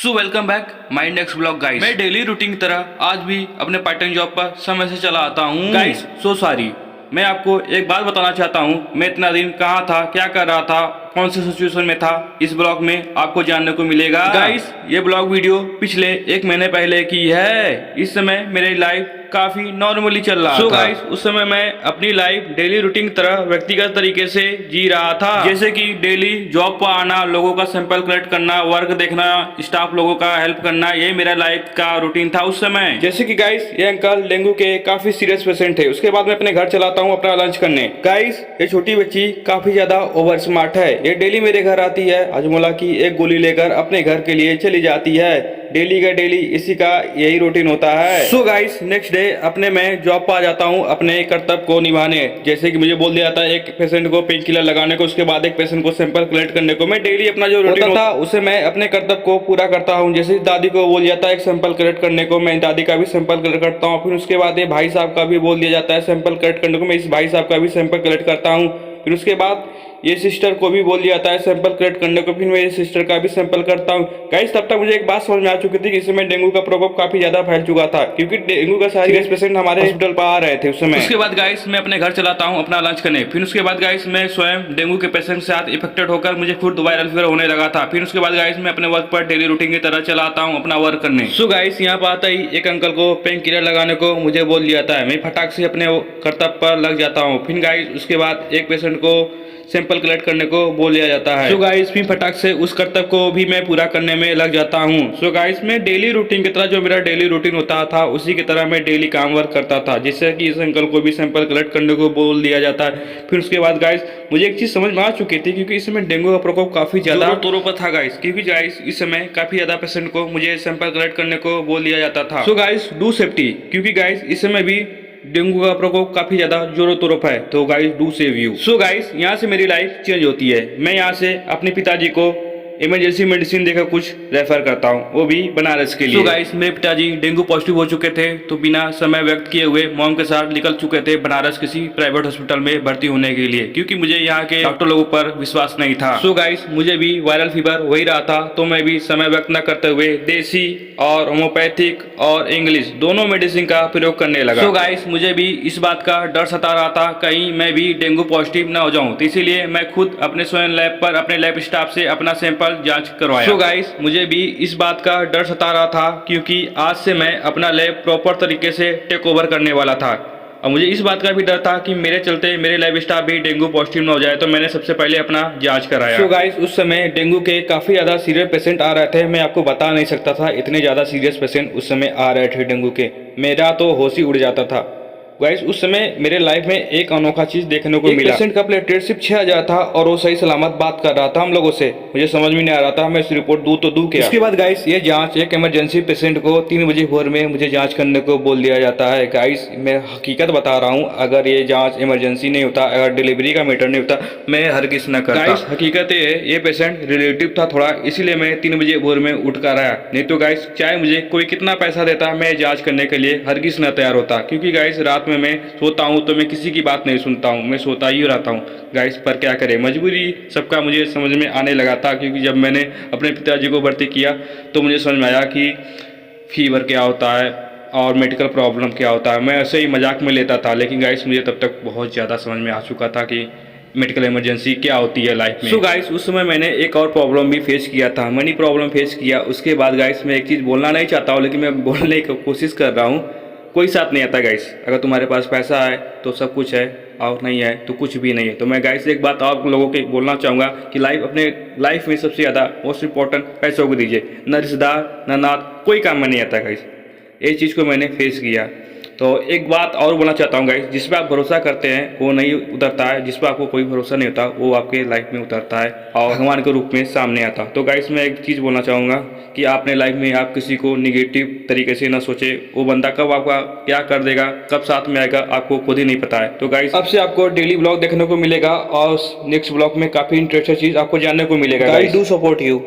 So welcome back my next blog guys. मैं daily routine की तरह आज भी अपने पार्ट टाइम जॉब पर समय से चला आता हूँ गाइस। सो सॉरी, मैं आपको एक बात बताना चाहता हूँ, मैं इतना दिन कहाँ था, क्या कर रहा था, कौन सी सिचुएशन में था, इस ब्लॉग में आपको जानने को मिलेगा गाइस। ये ब्लॉग वीडियो पिछले 1 महीने पहले की है। इस समय मेरी लाइफ काफी नॉर्मली चल रहा था गाइस। उस समय मैं अपनी लाइफ डेली रूटीन की तरह व्यक्तिगत तरीके से जी रहा था, जैसे कि डेली जॉब पर आना, लोगों का सैंपल कलेक्ट करना, वर्क देखना, स्टाफ लोगों का हेल्प करना, ये मेरा लाइफ का रूटीन था उस समय। जैसे कि गाइस ये अंकल डेंगू के काफी सीरियस पेशेंट थे। उसके बाद मैं अपने घर चलाता हूँ अपना लंच करने। गाइस ये छोटी बच्ची काफी ज्यादा ओवर स्मार्ट है। ये डेली मेरे घर आती है, हजमोला की एक गोली लेकर अपने घर के लिए चली जाती है। डेली का डेली इसी का यही रूटीन होता है। सो गाइस नेक्स्ट डे अपने मैं जॉब पर आ जाता हूँ अपने कर्तव्य को निभाने। जैसे कि मुझे बोल दिया था एक पेशेंट को पेन किलर लगाने को, उसके बाद एक पेशेंट को सैंपल कलेक्ट करने को। मैं डेली अपना जो रूटीन था उसे मैं अपने कर्तव्य को पूरा करता हूँ। जैसे दादी को बोल दिया था एक सैंपल कलेक्ट करने को, मैं दादी का भी सैंपल कलेक्ट करता हूँ। फिर उसके बाद ये भाई साहब का भी बोल दिया जाता है सैंपल कलेक्ट करने को, मैं इस भाई साहब का भी सैंपल कलेक्ट करता हूँ। फिर उसके बाद ये सिस्टर को भी बोल दिया जाता है सैंपल कलेक्ट करने को, फिर मैं ये सिस्टर का भी सैंपल करता हूँ। गाइस तब तक मुझे एक बात समझ में आ चुकी थी कि इस समय डेंगू का प्रकोप काफी ज्यादा फैल चुका था, क्योंकि डेंगू का सीरियस पेशेंट हमारे हॉस्पिटल पर आ रहे थे उस समय। उसके बाद गाइस मैं अपने घर चलाता हूँ अपना लंच करने। फिर उसके बाद गाइस मैं स्वयं डेंगू के पेशेंट से साथ इफेक्टेड होकर मुझे खुद वायरल फीवर होने लगा था। फिर उसके बाद गाइस मैं अपने वर्क पर डेली रूटीन की तरह चलाता हूँ अपना वर्क करने। सो गाइस यहाँ पर आता ही एक अंकल को पेन किलर लगाने को मुझे बोल दिया था। मैं फटाक से अपने कर्तव्य पर लग जाता हूँ। फिर गाइस उसके बाद एक पेशेंट को सैंपल कलेक्ट करने को बोल दिया जाता है। सो गाइस फिर फटाक से उस कर्तव्य को भी मैं पूरा करने में लग जाता हूँ। सो गाइस मैं डेली रूटीन की तरह जो मेरा डेली रूटीन होता था उसी की तरह मैं डेली काम वर्क करता था, जिससे कि इस अंकल को भी सैंपल कलेक्ट करने को बोल दिया जाता है। फिर उसके बाद गाइस मुझे एक चीज समझ में आ चुकी थी, क्योंकि इस समय डेंगू का प्रकोप काफी ज्यादा तौरों पर था गाइस, क्योंकि गाइस इस समय काफी ज्यादा पेशेंट को मुझे सैंपल कलेक्ट करने को बोल दिया जाता था। सो गाइस डू सेफ्टी, क्योंकि गाइस इस समय भी डेंगू का प्रकोप काफी ज्यादा जोरों तौरों पर है, तो guys do save you. So guys यहाँ से मेरी लाइफ चेंज होती है। मैं यहाँ से अपने पिताजी को इमरजेंसी मेडिसिन देकर कुछ रेफर करता हूँ, वो भी बनारस के लिए। तो गाइस मेरे पिताजी डेंगू पॉजिटिव हो चुके थे, तो बिना समय व्यक्त किए हुए मॉम के साथ निकल चुके थे बनारस किसी प्राइवेट हॉस्पिटल में भर्ती होने के लिए, क्योंकि मुझे यहाँ के डॉक्टर लोगों पर विश्वास नहीं था। सो गाइस मुझे भी वायरल फीवर हो ही रहा था, तो मैं भी समय व्यक्त न करते हुए देसी और होम्योपैथिक और इंग्लिश दोनों मेडिसिन का प्रयोग करने लगा। सो गाइस मुझे भी इस बात का डर सता रहा था कहीं मैं भी डेंगू पॉजिटिव न हो जाऊं, तो इसीलिए मैं खुद अपने स्वयं लैब पर अपने लैब स्टाफ से अपना सैंपल जांच करवाया। सो गाइस मुझे भी इस बात का डर सता रहा था, क्योंकि आज से मैं अपना लैब प्रॉपर तरीके से टेक ओवर करने वाला था। और मुझे इस बात का भी डर था कि मेरे चलते मेरे लैब स्टाफ भी डेंगू पॉजिटिव न हो जाए, तो मैंने सबसे पहले अपना जांच कराया। सो गाइस उस समय डेंगू के काफी ज्यादा सीरियस पेशेंट आ रहे थे। मैं आपको बता नहीं सकता था इतने ज्यादा सीरियस पेशेंट उस समय आ रहे थे डेंगू के, मेरा तो होश ही उड़ जाता था। गाइस उस समय मेरे लाइफ में एक अनोखा चीज देखने को मिला। पेशेंट का प्लेटलेटशिप 6000 था और वो सही सलामत बात कर रहा था हम लोगों से। मुझे समझ में नहीं आ रहा था मैं इस रिपोर्ट दूं तो दूं क्या। उसके बाद गाइस ये जांच एक इमरजेंसी पेशेंट को 3 बजे भोर में मुझे जांच करने को बोल दिया जाता है। गाइस मैं हकीकत बता रहा हूँ, अगर ये जांच इमरजेंसी नहीं होता, अगर डिलीवरी का मैटर नहीं होता, मैं हरगिज न करता। गाइस हकीकत ये पेशेंट रिलेटिव था थोड़ा, इसीलिए मैं 3 बजे भोर में उठ कर आया। नहीं तो गाइस चाहे मुझे कोई कितना पैसा देता, मैं जांच करने के लिए हरगिज न तैयार होता, क्योंकि गाइस रात में मैं सोता हूँ तो मैं किसी की बात नहीं सुनता हूँ, मैं सोता ही रहता हूँ गाइस। पर क्या करें, मजबूरी सबका मुझे समझ में आने लगा था, क्योंकि जब मैंने अपने पिताजी को भर्ती किया तो मुझे समझ में आया कि फीवर क्या होता है और मेडिकल प्रॉब्लम क्या होता है। मैं ऐसे ही मजाक में लेता था, लेकिन गाइस मुझे तब तक बहुत ज़्यादा समझ में आ चुका था कि मेडिकल इमरजेंसी क्या होती है लाइफ में। सो गाइस उस समय मैंने एक और प्रॉब्लम भी फेस किया था, मनी प्रॉब्लम फेस किया। उसके बाद गाइस मैं एक चीज़ बोलना नहीं चाहता हूँ, लेकिन मैं बोलने की कोशिश कर रहा हूँ। कोई साथ नहीं आता गाइस, अगर तुम्हारे पास पैसा है तो सब कुछ है, और नहीं है तो कुछ भी नहीं है। तो मैं गाइस एक बात आप लोगों के बोलना चाहूँगा कि अपने लाइफ में सबसे ज़्यादा मोस्ट इंपॉर्टेंट पैसों को दीजिए। न रिश्तेदार न नात कोई काम में नहीं आता गाइस। ये चीज़ को मैंने फेस किया। तो एक बात और बोलना चाहता हूँ गाइस, जिस पे आप भरोसा करते हैं वो नहीं उतरता है, जिस पे आपको कोई भरोसा नहीं होता वो आपके लाइफ में उतरता है और भगवान के रूप में सामने आता। तो गाइस मैं एक चीज़ बोलना चाहूँगा कि आपने लाइफ में आप किसी को निगेटिव तरीके से ना सोचे। वो बंदा कब आपका क्या कर देगा, कब साथ में आएगा, आपको खुद ही नहीं पता है। तो गाइस अब से आपको डेली ब्लॉग देखने को मिलेगा और नेक्स्ट ब्लॉग में काफ़ी इंटरेस्टिंग चीज़ आपको जानने को मिलेगा। Guys do support you.